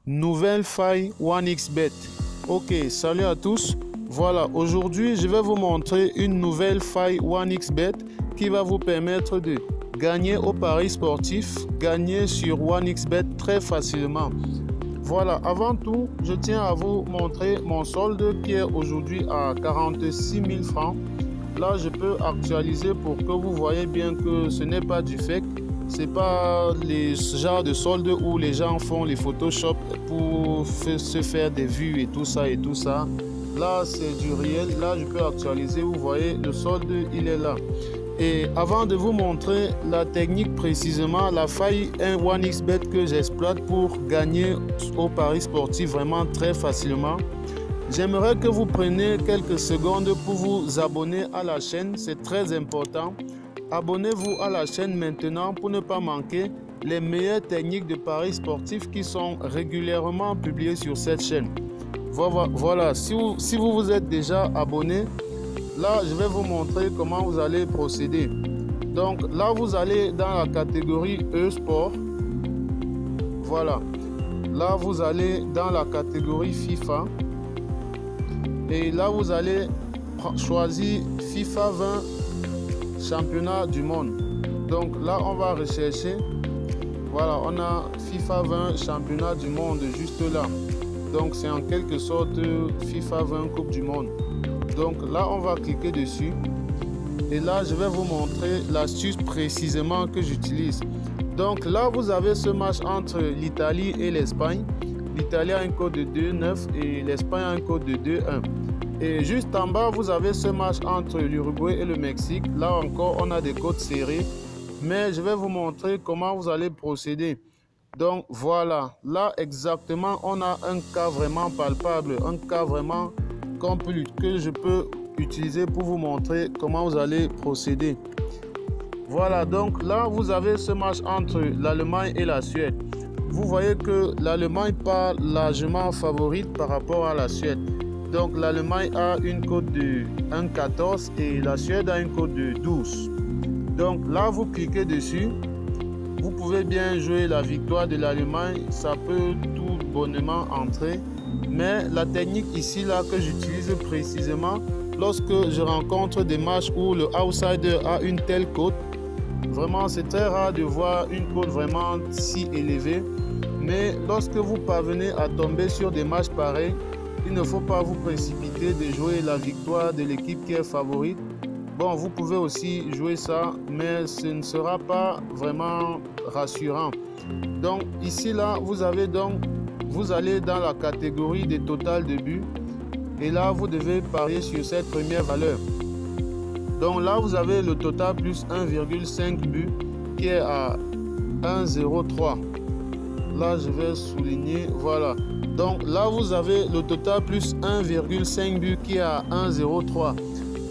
Nouvelle faille 1xBet. Ok, salut à tous. Voilà, aujourd'hui je vais vous montrer une nouvelle faille 1xBet qui va vous permettre de gagner au paris sportif, gagner sur 1xBet très facilement. Voilà, avant tout, je tiens à vous montrer mon solde qui est aujourd'hui à 46 000 francs. Là, je peux actualiser pour que vous voyez bien que ce n'est pas du fake. C'est pas ce genre de solde où les gens font les Photoshop pour se faire des vues et tout ça et tout ça. Là, c'est du réel. Là, je peux actualiser. Vous voyez, le solde, il est là. Et avant de vous montrer la technique précisément, la faille 1xBet que j'exploite pour gagner au paris sportif vraiment très facilement, j'aimerais que vous preniez quelques secondes pour vous abonner à la chaîne. C'est très important. Abonnez-vous à la chaîne maintenant pour ne pas manquer les meilleures techniques de paris sportifs qui sont régulièrement publiées sur cette chaîne. Voilà, si vous vous êtes déjà abonné, là je vais vous montrer comment vous allez procéder. Donc là vous allez dans la catégorie e-sport. Voilà, là vous allez dans la catégorie FIFA et là vous allez choisir FIFA 20 championnat du monde. Donc là on va rechercher, voilà, on a FIFA 20 championnat du monde juste là. Donc c'est en quelque sorte FIFA 20 coupe du monde. Donc là on va cliquer dessus et là je vais vous montrer l'astuce précisément que j'utilise. Donc là vous avez ce match entre l'Italie et l'Espagne. L'Italie a un code de 2-9 et l'Espagne a un code de 2-1. Et juste en bas, vous avez ce match entre l'Uruguay et le Mexique. Là encore, on a des codes serrés. Mais je vais vous montrer comment vous allez procéder. Donc voilà, là exactement, on a un cas vraiment palpable. Un cas vraiment que je peux utiliser pour vous montrer comment vous allez procéder. Voilà, donc là, vous avez ce match entre l'Allemagne et la Suède. Vous voyez que l'Allemagne part largement favorite par rapport à la Suède. Donc l'Allemagne a une cote de 1,14 et la Suède a une cote de 12. Donc là, vous cliquez dessus. Vous pouvez bien jouer la victoire de l'Allemagne. Ça peut tout bonnement entrer. Mais la technique ici, là, que j'utilise précisément, lorsque je rencontre des matchs où le outsider a une telle cote, vraiment, c'est très rare de voir une cote vraiment si élevée. Mais lorsque vous parvenez à tomber sur des matchs pareils, il ne faut pas vous précipiter de jouer la victoire de l'équipe qui est favorite. Bon, vous pouvez aussi jouer ça, mais ce ne sera pas vraiment rassurant. Donc ici, là, vous allez dans la catégorie des totals de buts. Et là, vous devez parier sur cette première valeur. Donc là, vous avez le total plus 1,5 but qui est à 1,03. Là, je vais souligner, voilà. Donc là, vous avez le total plus 1,5 but qui est à 1,03.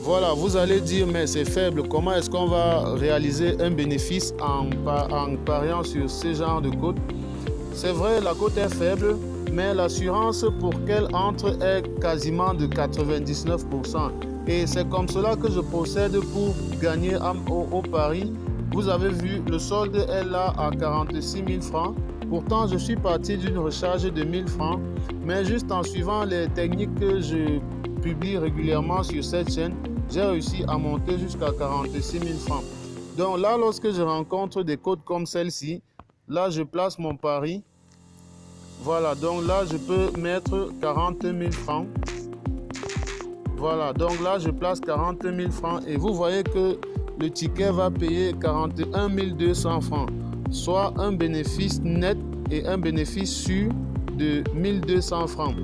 Voilà, vous allez dire, mais c'est faible. Comment est-ce qu'on va réaliser un bénéfice en pariant sur ce genre de cote? C'est vrai, la cote est faible, mais l'assurance pour qu'elle entre est quasiment de 99%. Et c'est comme cela que je procède pour gagner au pari. Vous avez vu, le solde est là à 46 000 francs. Pourtant, je suis parti d'une recharge de 1000 francs, mais juste en suivant les techniques que je publie régulièrement sur cette chaîne, j'ai réussi à monter jusqu'à 46 000 francs. Donc là, lorsque je rencontre des cotes comme celle-ci, là, je place mon pari. Voilà, donc là, je peux mettre 40 000 francs. Voilà, donc là, je place 40 000 francs et vous voyez que le ticket va payer 41 200 francs. Soit un bénéfice net et un bénéfice sûr de 1200 francs.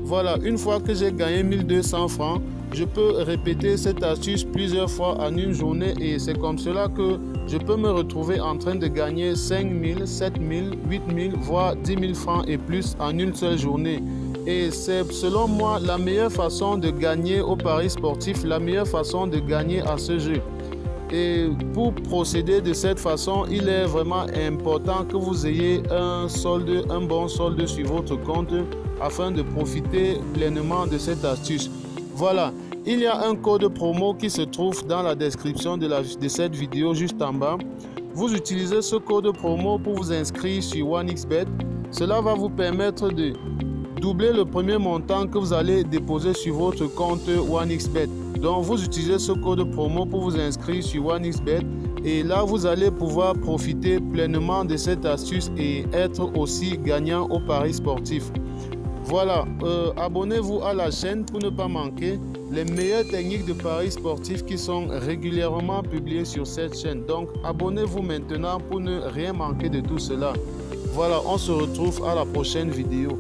Voilà, une fois que j'ai gagné 1200 francs, je peux répéter cette astuce plusieurs fois en une journée et c'est comme cela que je peux me retrouver en train de gagner 5 000, 7 000, 8 000, voire 10 000 francs et plus en une seule journée. Et c'est selon moi la meilleure façon de gagner au paris sportif, la meilleure façon de gagner à ce jeu. Et pour procéder de cette façon, il est vraiment important que vous ayez un bon solde sur votre compte afin de profiter pleinement de cette astuce. Voilà, il y a un code promo qui se trouve dans la description de cette vidéo juste en bas. Vous utilisez ce code promo pour vous inscrire sur 1xBet. Cela va vous permettre de doubler le premier montant que vous allez déposer sur votre compte 1xBet. Donc vous utilisez ce code promo pour vous inscrire sur 1xBet et là vous allez pouvoir profiter pleinement de cette astuce et être aussi gagnant au paris sportif. Voilà, abonnez-vous à la chaîne pour ne pas manquer les meilleures techniques de paris sportifs qui sont régulièrement publiées sur cette chaîne. Donc abonnez-vous maintenant pour ne rien manquer de tout cela. Voilà, on se retrouve à la prochaine vidéo.